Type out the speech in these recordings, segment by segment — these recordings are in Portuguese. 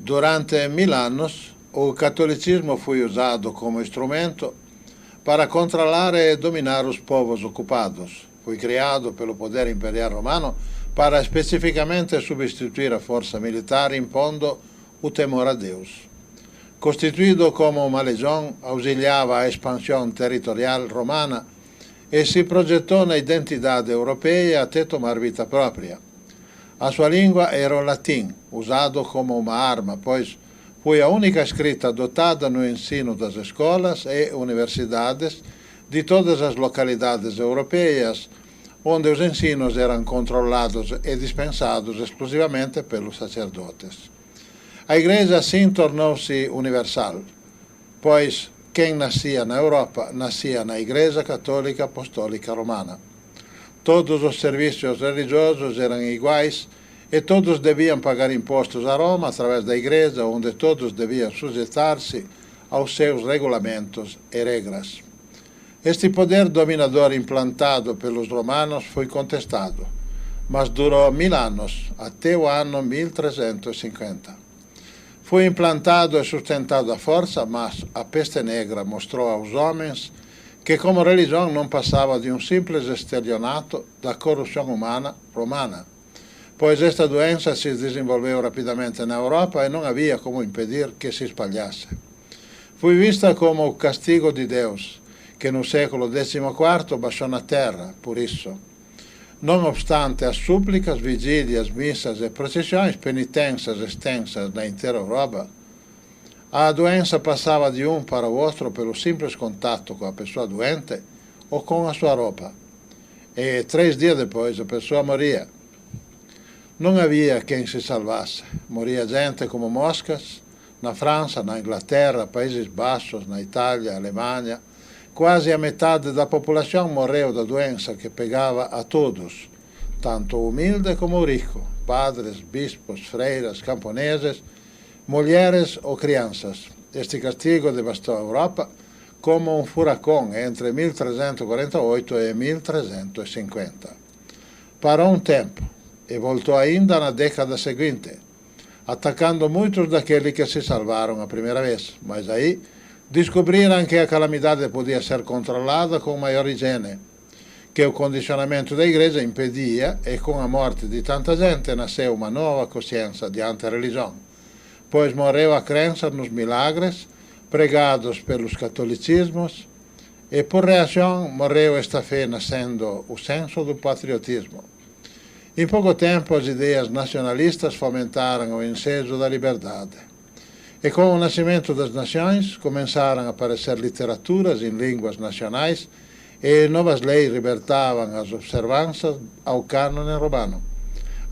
Durante 1000 anos, o catolicismo foi usado como instrumento para controlar e dominar os povos ocupados. Foi criado pelo poder imperial romano para especificamente substituir a força militar impondo o temor a Deus. Constituído como uma legião, auxiliava a expansão territorial romana e se projetou na identidade europeia até tomar vita própria. A sua língua era o latim, usado como uma arma, pois foi a única escrita adotada no ensino das escolas e universidades de todas as localidades europeias, onde os ensinos eram controlados e dispensados exclusivamente pelos sacerdotes. A Igreja assim tornou-se universal, pois quem nascia na Europa nascia na Igreja Católica Apostólica Romana. Todos os serviços religiosos eram iguais e todos deviam pagar impostos a Roma através da Igreja, onde todos deviam sujeitar-se aos seus regulamentos e regras. Este poder dominador implantado pelos romanos foi contestado, mas durou 1000 anos, até o ano 1350. Foi implantado e sustentado à força, mas a peste negra mostrou aos homens que como religião não passava de um simples estelionato da corrupção humana romana, pois esta doença se desenvolveu rapidamente na Europa e não havia como impedir que se espalhasse. Foi vista como o castigo de Deus, que no século XIV baixou na terra, por isso. Não obstante as súplicas, vigílias, missas e procissões, penitências extensas na inteira Europa, a doença passava de um para o outro pelo simples contato com a pessoa doente ou com a sua roupa. E 3 dias depois a pessoa morria. Não havia quem se salvasse. Moria gente como moscas, na França, na Inglaterra, Países Baixos, na Itália, Alemanha. Quase a metade da população morreu da doença que pegava a todos, tanto o humilde como o rico, padres, bispos, freiras, camponeses, mulheres ou crianças. Este castigo devastou a Europa como um furacão entre 1348 e 1350. Parou um tempo e voltou ainda na década seguinte, atacando muitos daqueles que se salvaram a primeira vez, mas aí descobriram que a calamidade podia ser controlada com maior higiene, que o condicionamento da Igreja impedia, e com a morte de tanta gente nasceu uma nova consciência de antirreligião, pois morreu a crença nos milagres pregados pelos catolicismos e, por reação, morreu esta fé nascendo o senso do patriotismo. Em pouco tempo, as ideias nacionalistas fomentaram o ensejo da liberdade. E com o nascimento das nações, começaram a aparecer literaturas em línguas nacionais e novas leis libertavam as observâncias ao cânone romano.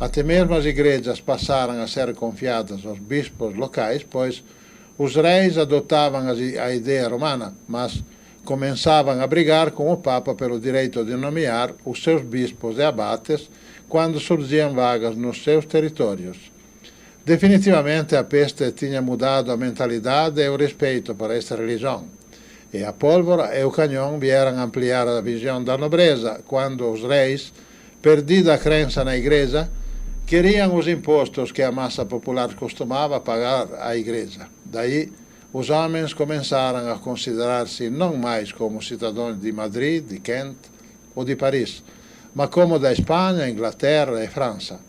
Até mesmo as igrejas passaram a ser confiadas aos bispos locais, pois os reis adotavam a ideia romana, mas começavam a brigar com o Papa pelo direito de nomear os seus bispos e abates quando surgiam vagas nos seus territórios. Definitivamente a peste tinha mudado a mentalidade e o respeito para esta religião, e a pólvora e o canhão vieram ampliar a visão da nobreza quando os reis, perdida a crença na igreja, queriam os impostos que a massa popular costumava pagar à igreja. Daí, os homens começaram a considerar-se não mais como cidadãos de Madrid, de Kent ou de Paris, mas como da Espanha, Inglaterra e França.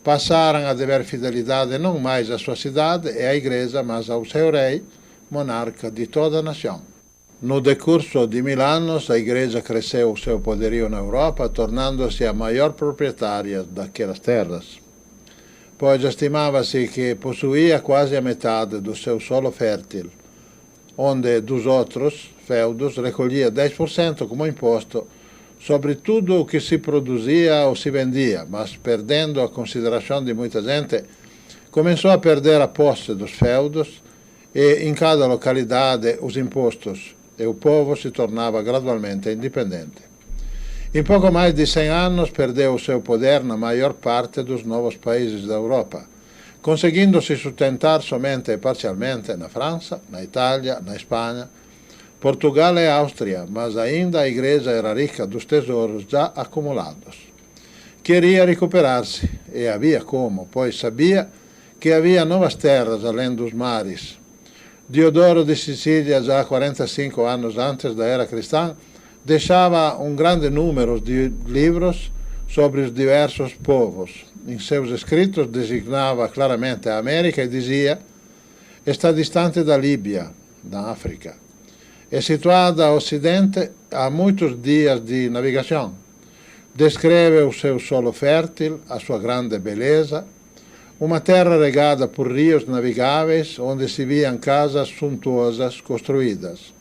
Passaram a dever fidelidade não mais à sua cidade e à igreja, mas ao seu rei, monarca de toda a nação. No decurso de 1000 anos, a igreja cresceu o seu poderio na Europa, tornando-se a maior proprietária daquelas terras, pois estimava-se que possuía quase a metade do seu solo fértil, onde dos outros feudos recolhia 10% como imposto sobre tudo o que se produzia ou se vendia, mas perdendo a consideração de muita gente, começou a perder a posse dos feudos e em cada localidade os impostos, e o povo se tornava gradualmente independente. Em pouco mais de 100 anos perdeu o seu poder na maior parte dos novos países da Europa, conseguindo se sustentar somente e parcialmente na França, na Itália, na Espanha, Portugal e Áustria, mas ainda a igreja era rica dos tesouros já acumulados. Queria recuperar-se, e havia como, pois sabia que havia novas terras além dos mares. Diodoro de Sicília, já 45 anos antes da era cristã, deixava um grande número de livros sobre os diversos povos. Em seus escritos designava claramente a América e dizia: está distante da Líbia, da África. É situada a ocidente a muitos dias de navegação. Descreve o seu solo fértil, a sua grande beleza, uma terra regada por rios navegáveis onde se viam casas suntuosas construídas.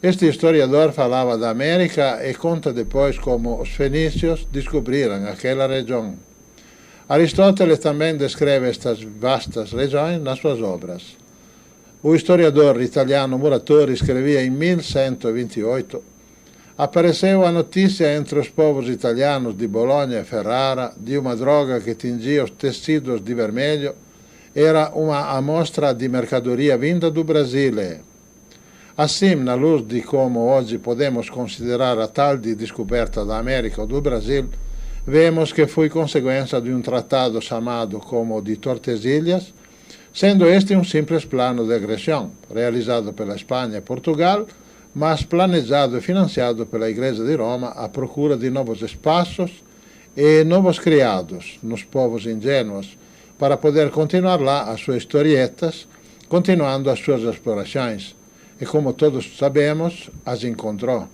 Este historiador falava da América e conta depois como os fenícios descobriram aquela região. Aristóteles também descreve estas vastas regiões nas suas obras. O historiador italiano Muratori escrevia em 1128: apareceu a notícia entre os povos italianos de Bologna e Ferrara de uma droga que tingia os tecidos de vermelho. Era uma amostra de mercadoria vinda do Brasile. Assim, na luz de como hoje podemos considerar a tal de descoberta da América ou do Brasil, vemos que foi consequência de um tratado chamado como de Tordesilhas, sendo este um simples plano de agressão, realizado pela Espanha e Portugal, mas planejado e financiado pela Igreja de Roma à procura de novos espaços e novos criados nos povos ingênuos, para poder continuar lá as suas historietas, continuando as suas explorações. E como todos sabemos, as encontrou.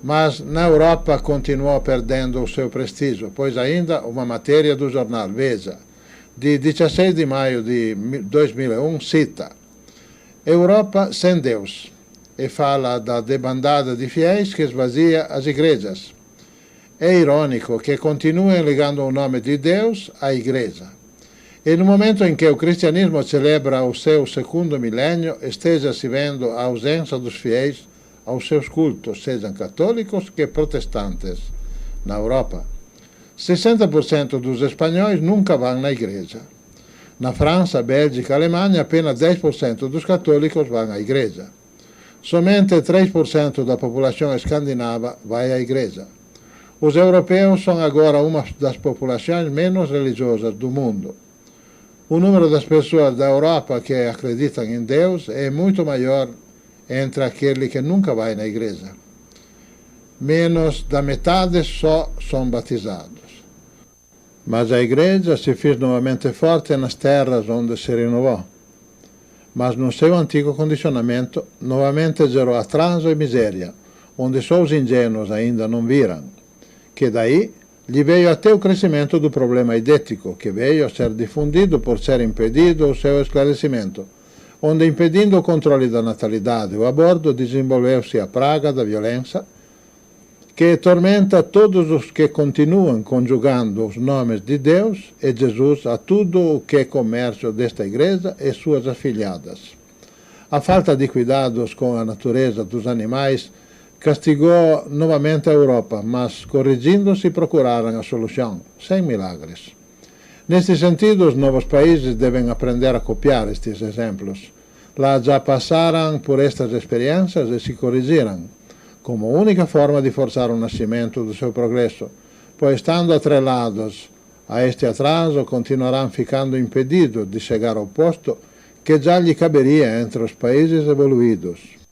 Mas na Europa continuou perdendo o seu prestígio, pois ainda uma matéria do jornal Veja, de 16 de maio de 2001, cita: Europa sem Deus, e fala da debandada de fiéis que esvazia as igrejas. É irônico que continuem ligando o nome de Deus à igreja. E no momento em que o cristianismo celebra o seu segundo milênio, esteja se vendo a ausência dos fiéis aos seus cultos, sejam católicos que protestantes, na Europa. 60% dos espanhóis nunca vão na igreja. Na França, Bélgica e Alemanha, apenas 10% dos católicos vão à igreja. Somente 3% da população escandinava vai à igreja. Os europeus são agora uma das populações menos religiosas do mundo. O número das pessoas da Europa que acreditam em Deus é muito maior entre aqueles que nunca vão na igreja. Menos da metade só são batizados. Mas a igreja se fez novamente forte nas terras onde se renovou. Mas no seu antigo condicionamento, novamente gerou atraso e miséria, onde só os ingênuos ainda não viram, que daí lhe veio até o crescimento do problema idêtico, que veio a ser difundido por ser impedido o seu esclarecimento, onde, impedindo o controle da natalidade e o aborto, desenvolveu-se a praga da violência, que tormenta todos os que continuam conjugando os nomes de Deus e Jesus a tudo o que é comércio desta igreja e suas afiliadas. A falta de cuidados com a natureza dos animais castigou novamente a Europa, mas corrigindo-se procuraram a solução, sem milagres. Neste sentido, os novos países devem aprender a copiar estes exemplos. Lá já passaram por estas experiências e se corrigiram, como única forma de forçar o nascimento do seu progresso, pois estando atrelados a este atraso, continuarão ficando impedidos de chegar ao posto que já lhe caberia entre os países evoluídos.